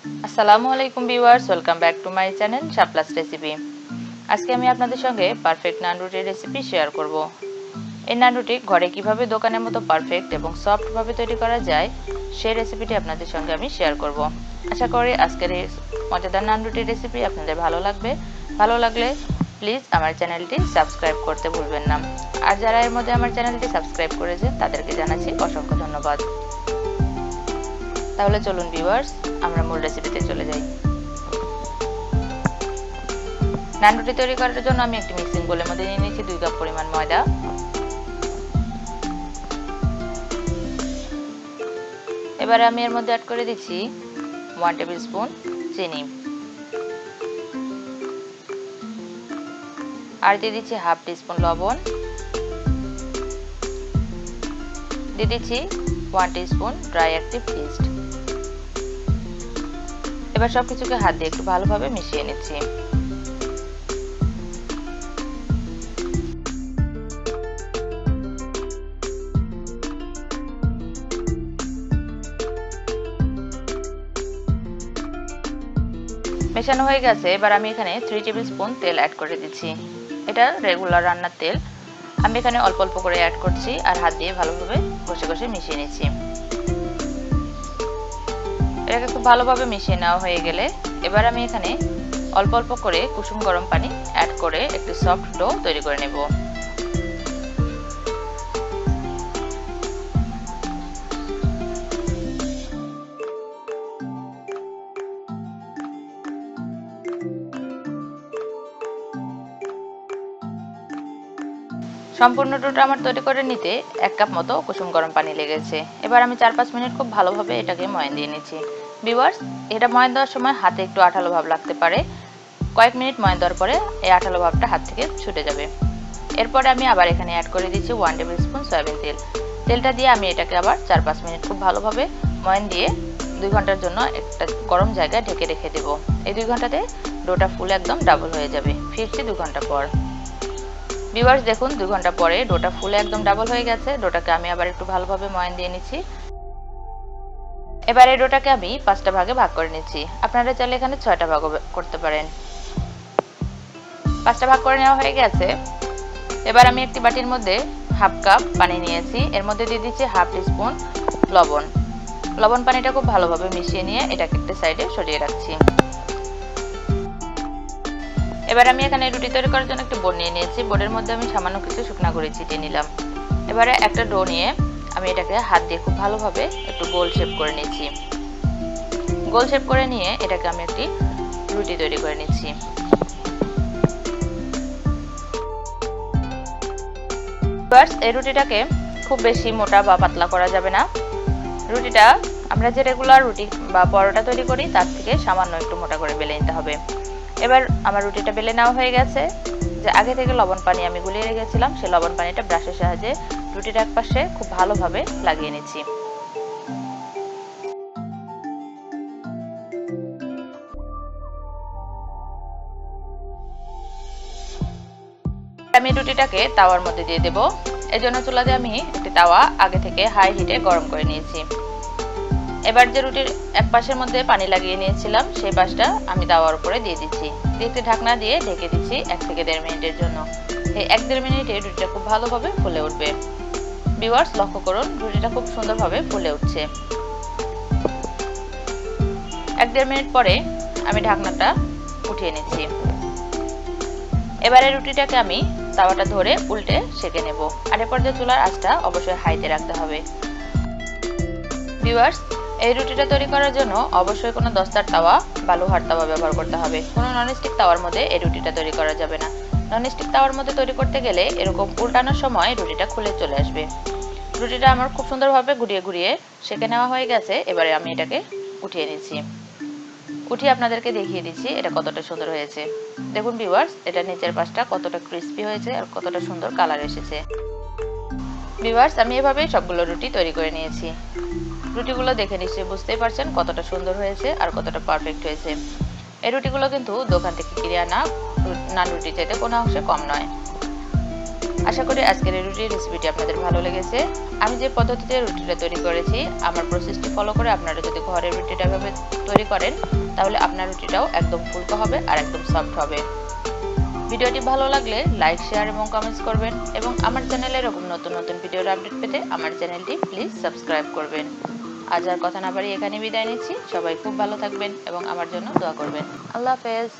আসসালামু আলাইকুম viewers, welcome back to my channel Shapla's recipe. আজকে আমি আপনাদের সঙ্গে পারফেক্ট নান রুটির রেসিপি শেয়ার করব। এই নান রুটি ঘরে কিভাবে দোকানের মতো পারফেক্ট এবং সফটভাবে তৈরি করা যায় সেই রেসিপিটি আপনাদের সঙ্গে আমি শেয়ার করব। আশা করি আজকের এই মজাদার নান রুটির রেসিপি আপনাদের ভালো লাগবে। ভালো লাগলে প্লিজ আমার চ্যানেলটি সাবস্ক্রাইব করতে ভুলবেন না। আর যারা এর মধ্যে আমার চ্যানেলটি সাবস্ক্রাইব করেছেন তাদেরকে জানাচ্ছি অসংখ্য ধন্যবাদ। তাহলে চলুন ভিউয়ার্স, আমরা মূল রেসিপিতে চলে যাই। নান রুটি তৈরি করার জন্য আমি একটি মিক্সিং বোলের মধ্যে নিয়ে নিয়েছি 2 কাপ পরিমাণ ময়দা। এবারে আমি এর মধ্যে অ্যাড করে দিচ্ছি 1 টেবিল স্পুন চিনি, আর দিয়ে দিচ্ছি হাফ টিস্পুন লবণ, দিয়ে দিচ্ছি 1 টিস্পুন ড্রাই অ্যাক্টিভ ইস্ট। এবার সবকিছুকে হাত দিয়ে একটু ভালোভাবে মিশিয়ে নিচ্ছি। মেশানো হয়ে গেছে। এবার আমি এখানে 3 টেবিল স্পুন তেল অ্যাড করে দিচ্ছি। এটা রেগুলার রান্নার তেল। আমি এখানে অল্প অল্প করে অ্যাড করছি আর হাত দিয়ে ভালোভাবে ঘষে ঘষে মিশিয়ে নিচ্ছি। এটাকে খুব ভালোভাবে মিশিয়ে নেওয়া হয়ে গেলে এবার আমি এখানে অল্প অল্প করে কুসুম গরম পানি অ্যাড করে একটি সফট ডো তৈরি করে নেব। সম্পূর্ণ ডোটা আমার তৈরি করে নিতে 1 কাপ মতো কুসুম গরম পানি লেগেছে। এবার আমি 4-5 মিনিট খুব ভালোভাবে এটাকে ময়ান দিয়ে নিচ্ছি। ভিউয়ার্স, এটা ময়ান দেওয়ার সময় হাতে একটু আঠালো ভাব লাগতে পারে। কয়েক মিনিট ময়ান দেওয়ার পরে এই আঠালো ভাবটা হাত থেকে ছুটে যাবে। এরপরে আমি আবার এখানে অ্যাড করে দিচ্ছি 1 টেবিল স্পুন সয়াবিন তেল। তেলটা দিয়ে আমি এটাকে আবার 4-5 মিনিট খুব ভালোভাবে ময়ান দিয়ে 2 ঘন্টার জন্য একটা গরম জায়গায় ঢেকে রেখে দেব। এই 2 ঘন্টাতে ডোটা ফুলে একদম ডাবল হয়ে যাবে। ফিরছি 2 ঘন্টা পর। ভিউয়ার্স, দেখুন 2 ঘন্টা পরে ডোটা ফুলে একদম ডাবল হয়ে গেছে। ডোটাকে আমি আবার একটু ভালোভাবে ময়ান দিয়ে নিচ্ছি। এবার এই ডোটাকে আমি 5টা ভাগে ভাগ করে নিচ্ছি। আপনারা চাইলে এখানে 6টা ভাগ করতে পারেন। 5টা ভাগ করে নেওয়া হয়ে গেছে। এবার আমি একটি বাটির মধ্যে হাফ কাপ পানি নিয়েছি। এর মধ্যে দিয়ে দিচ্ছি হাফ টিস্পুন লবণ। লবণ পানিটা খুব ভালোভাবে মিশিয়ে নিয়ে এটাকে একটা সাইডে সরিয়ে রাখছি। এবার আমি এখানে রুটি তৈরি করার জন্য একটি বোর্ড নিয়ে নিয়েছি। বোর্ডের মধ্যে আমি সামান্য কিছু শুকনা গুঁড়ি ছিটিয়ে নিলাম। এবারে একটা ডো নিয়ে আমি এটাকে হাত দিয়ে খুব ভালোভাবে একটু গোল শেপ করে নিচ্ছি। গোল শেপ করে নিয়ে এটাকে আমি একটি রুটি তৈরি করে নিচ্ছি। এই রুটিটাকে খুব বেশি মোটা বা পাতলা করা যাবে না। রুটিটা আমরা যে রেগুলার রুটি বা পরোটা তৈরি করি তার থেকে সামান্য একটু মোটা করে বেলে নিতে হবে। এবার আমার রুটিটা বেলে নেওয়া হয়ে গেছে। যে আগে থেকে লবণ পানি আমি গুলিয়ে রেখেছিলাম সেই লবণ পানিটা ব্রাশের সাহায্যে রুটির এক পাশে খুব ভালোভাবে লাগিয়ে নিচ্ছি। আমি রুটিটাকে তাওয়ার মধ্যে দিয়ে দেব। এজন্য চুলাতে আমি একটি তাওয়া আগে থেকে হাই হিটে গরম করে নিয়েছি। এবার যে রুটির এক পাশের মধ্যে পানি লাগিয়ে নিয়েছিলাম সেই পাশটা আমি তাওয়ার উপরে দিয়ে দিচ্ছি। একটি ঢাকনা দিয়ে ঢেকে দিচ্ছি 1 থেকে 1.5 মিনিটের জন্য। এই 1-1.5 মিনিটে রুটিটা খুব ভালোভাবে ফুলে উঠবে। ভিউয়ার্স, লক্ষ্য করুন রুটিটা খুব সুন্দরভাবে ফুলে উঠছে। 1-1.5 মিনিট পরে আমি ঢাকনাটা উঠিয়ে নিচ্ছি। এবারে রুটিটাকে আমি তাওয়াটা ধরে উল্টে সেঁকে নেব। আর এরপর যে চুলার আঁচটা অবশ্যই হাইতে রাখতে হবে। ভিউয়ার্স, এই রুটিটা তৈরি করার জন্য অবশ্যই কোনো দস্তার তাওয়া বা লোহার তাওয়া ব্যবহার করতে হবে। কোনো ননস্টিক তাওয়ার মধ্যে এই রুটিটা তৈরি করা যাবে না। ননস্টিক তাওয়ার মধ্যে তৈরি করতে গেলে এরকম উল্টানোর সময় রুটিটা খুলে চলে আসবে। রুটিটা আমার খুব সুন্দরভাবে ঘুরিয়ে ঘুরিয়ে সেঁকে নেওয়া হয়ে গেছে। এবারে আমি এটাকে উঠিয়ে নিচ্ছি। উঠিয়ে আপনাদেরকে দেখিয়ে দিচ্ছি এটা কতটা সুন্দর হয়েছে। দেখুন ভিউয়ার্স, এটা নিচের পাশটা কতটা ক্রিস্পি হয়েছে আর কতটা সুন্দর কালার এসেছে। ভিউয়ার্স, আমি এভাবেই সবগুলো রুটি তৈরি করে নিয়েছি। রুটিগুলো দেখে নিশ্চয়ই বুঝতেই পারছেন কতটা সুন্দর হয়েছে আর কতটা পারফেক্ট হয়েছে। এই রুটিগুলো কিন্তু দোকান থেকে কিনে আনা নান রুটি চাইতে কোনো অংশে কম নয়। আশা করি আজকের এই রুটির রেসিপিটি আপনাদের ভালো লেগেছে। আমি যে পদ্ধতিতে রুটিটা তৈরি করেছি, আমার প্রসেসটি ফলো করে আপনারা যদি ঘরে রুটিটা এভাবে তৈরি করেন, তাহলে আপনার রুটিটাও একদম ফুলকো হবে আর একদম সফট হবে। ভিডিওটি ভালো লাগলে লাইক, শেয়ার এবং কমেন্টস করবেন এবং আমার চ্যানেলে এরকম নতুন নতুন ভিডিওর আপডেট পেতে আমার চ্যানেলটি প্লিজ সাবস্ক্রাইব করবেন। আজ আর কথা না বাড়িয়ে এখানে বিদায় নিচ্ছি। সবাই খুব ভালো থাকবেন এবং আমার জন্য দোয়া করবেন। আল্লাহ হাফেজ।